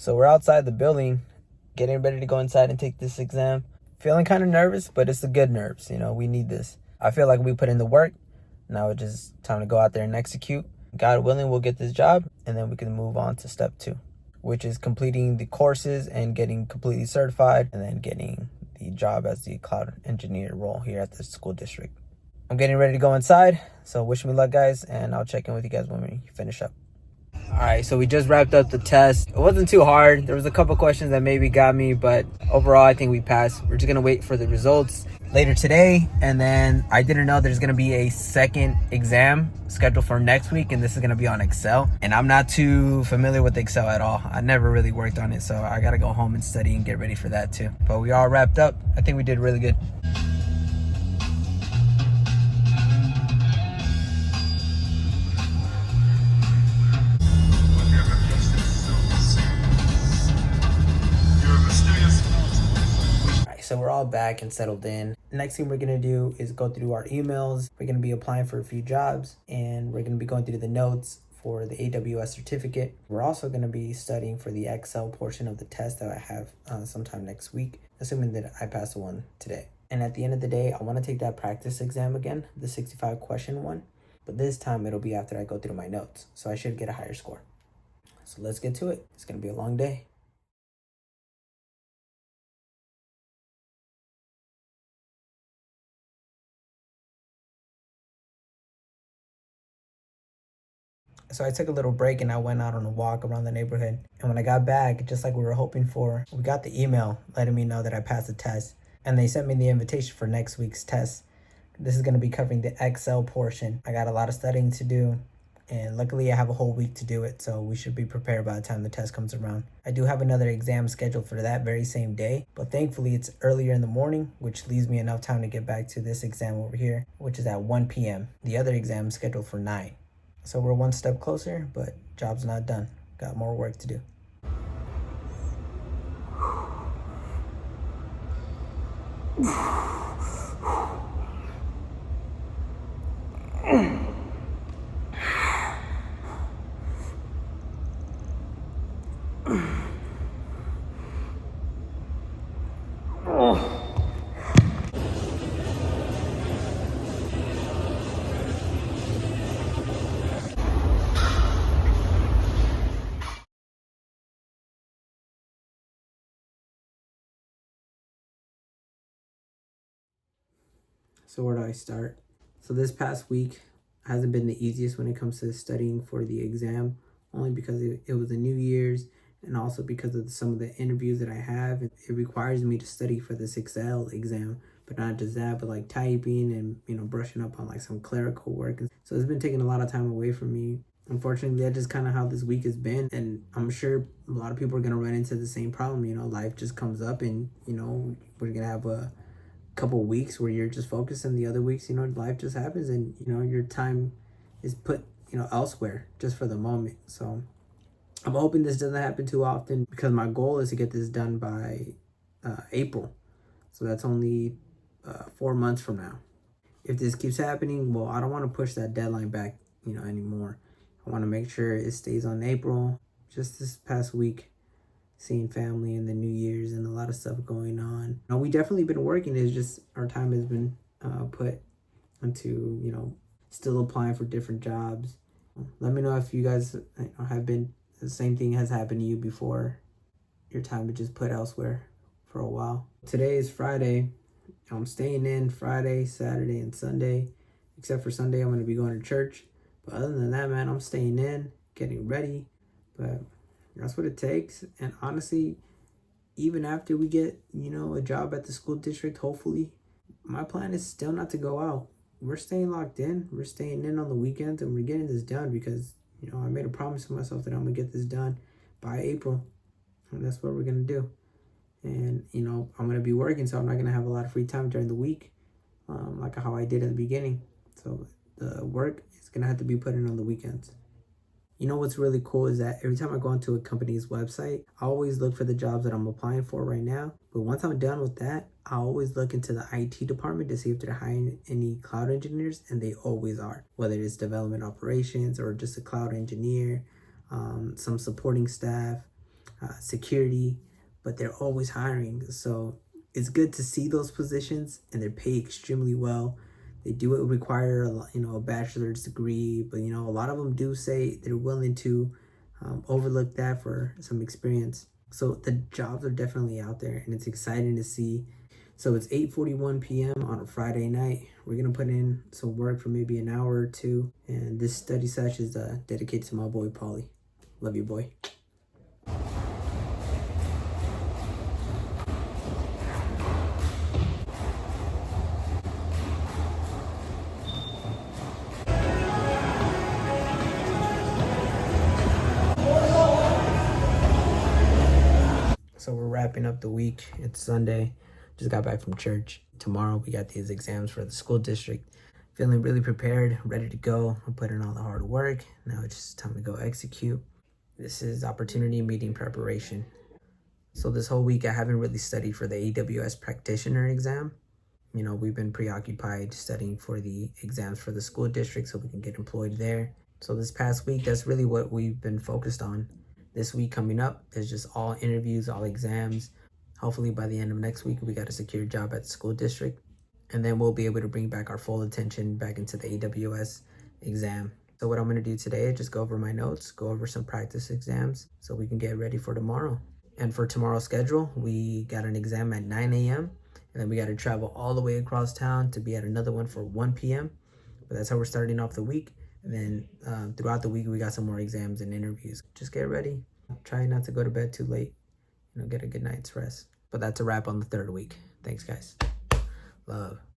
So we're outside the building, getting ready to go inside and take this exam. Feeling kind of nervous, but it's the good nerves. We need this. I feel like we put in the work. Now it's just time to go out there and execute. God willing, we'll get this job, and then we can move on to step 2, which is completing the courses and getting completely certified, and then getting the job as the cloud engineer role here at the school district. I'm getting ready to go inside, so wish me luck, guys, and I'll check in with you guys when we finish up. All right, so we just wrapped up the test. It wasn't too hard. There was a couple questions that maybe got me, but overall, I think we passed. We're just going to wait for the results later today, and then I didn't know there's going to be a second exam scheduled for next week, and this is going to be on Excel, and I'm not too familiar with Excel at all. I never really worked on it, so I got to go home and study and get ready for that too. But we all wrapped up. I think we did really good. So we're all back and settled in. Next thing we're gonna do is go through our emails. We're gonna be applying for a few jobs, and we're gonna be going through the notes for the AWS certificate. We're also gonna be studying for the Excel portion of the test that I have sometime next week, assuming that I pass the one today. And at the end of the day, I wanna take that practice exam again, the 65 question one, but this time it'll be after I go through my notes. So I should get a higher score. So let's get to it. It's gonna be a long day. So I took a little break and I went out on a walk around the neighborhood. And when I got back, just like we were hoping for, we got the email letting me know that I passed the test. And they sent me the invitation for next week's test. This is going to be covering the Excel portion. I got a lot of studying to do, and luckily I have a whole week to do it, so we should be prepared by the time the test comes around. I do have another exam scheduled for that very same day, but thankfully it's earlier in the morning, which leaves me enough time to get back to this exam over here, which is at 1 p.m. The other exam is scheduled for 9. So we're one step closer, but job's not done. Got more work to do. So where do I start? So this past week hasn't been the easiest when it comes to studying for the exam, only because it was the New Year's, and also because of some of the interviews that I have. It requires me to study for this Excel exam, but not just that, but like typing and brushing up on like some clerical work. So it's been taking a lot of time away from me. Unfortunately, that's just kind of how this week has been, and I'm sure a lot of people are gonna run into the same problem. Life just comes up, and we're gonna have a couple weeks where you're just focused, and the other weeks life just happens, and your time is put elsewhere just for the moment. So I'm hoping this doesn't happen too often, because my goal is to get this done by April, so that's only 4 months from now. If this keeps happening, well, I don't want to push that deadline back anymore. I want to make sure it stays on April. Just this past week, seeing family and the New Year's and a lot of stuff going on. We definitely been working. It's just our time has been put into, still applying for different jobs. Let me know if you guys have been, the same thing has happened to you before. Your time is just put elsewhere for a while. Today is Friday. I'm staying in Friday, Saturday, and Sunday. Except for Sunday, I'm going to be going to church. But other than that, man, I'm staying in, getting ready. But that's what it takes. And honestly, even after we get, a job at the school district, hopefully, my plan is still not to go out. We're staying locked in. We're staying in on the weekends, and we're getting this done because, I made a promise to myself that I'm going to get this done by April. And that's what we're going to do. And, I'm going to be working, so I'm not going to have a lot of free time during the week, like how I did in the beginning. So the work is going to have to be put in on the weekends. What's really cool is that every time I go onto a company's website, I always look for the jobs that I'm applying for right now. But once I'm done with that, I always look into the IT department to see if they're hiring any cloud engineers, and they always are. Whether it's development operations or just a cloud engineer, some supporting staff. security, but they're always hiring. So it's good to see those positions, and they're paid extremely well. They do require a bachelor's degree, but a lot of them do say they're willing to overlook that for some experience. So the jobs are definitely out there, and it's exciting to see. So it's 8:41 p.m. on a Friday night. We're gonna put in some work for maybe an hour or two, and this study session is dedicated to my boy Paulie. Love you, boy. So we're wrapping up the week. It's Sunday. Just got back from church. Tomorrow we got these exams for the school district. Feeling really prepared, ready to go. I put in all the hard work. Now it's just time to go execute. This is opportunity meeting preparation. So this whole week I haven't really studied for the AWS Practitioner exam. We've been preoccupied studying for the exams for the school district so we can get employed there. So this past week, that's really what we've been focused on. This week coming up is just all interviews, all exams. Hopefully by the end of next week, we got a secure job at the school district. And then we'll be able to bring back our full attention back into the AWS exam. So what I'm going to do today is just go over my notes, go over some practice exams so we can get ready for tomorrow. And for tomorrow's schedule, we got an exam at 9 a.m. And then we got to travel all the way across town to be at another one for 1 p.m. But that's how we're starting off the week. And then throughout the week, we got some more exams and interviews. Just get ready. Try not to go to bed too late. Get a good night's rest. But that's a wrap on the third week. Thanks, guys. Love.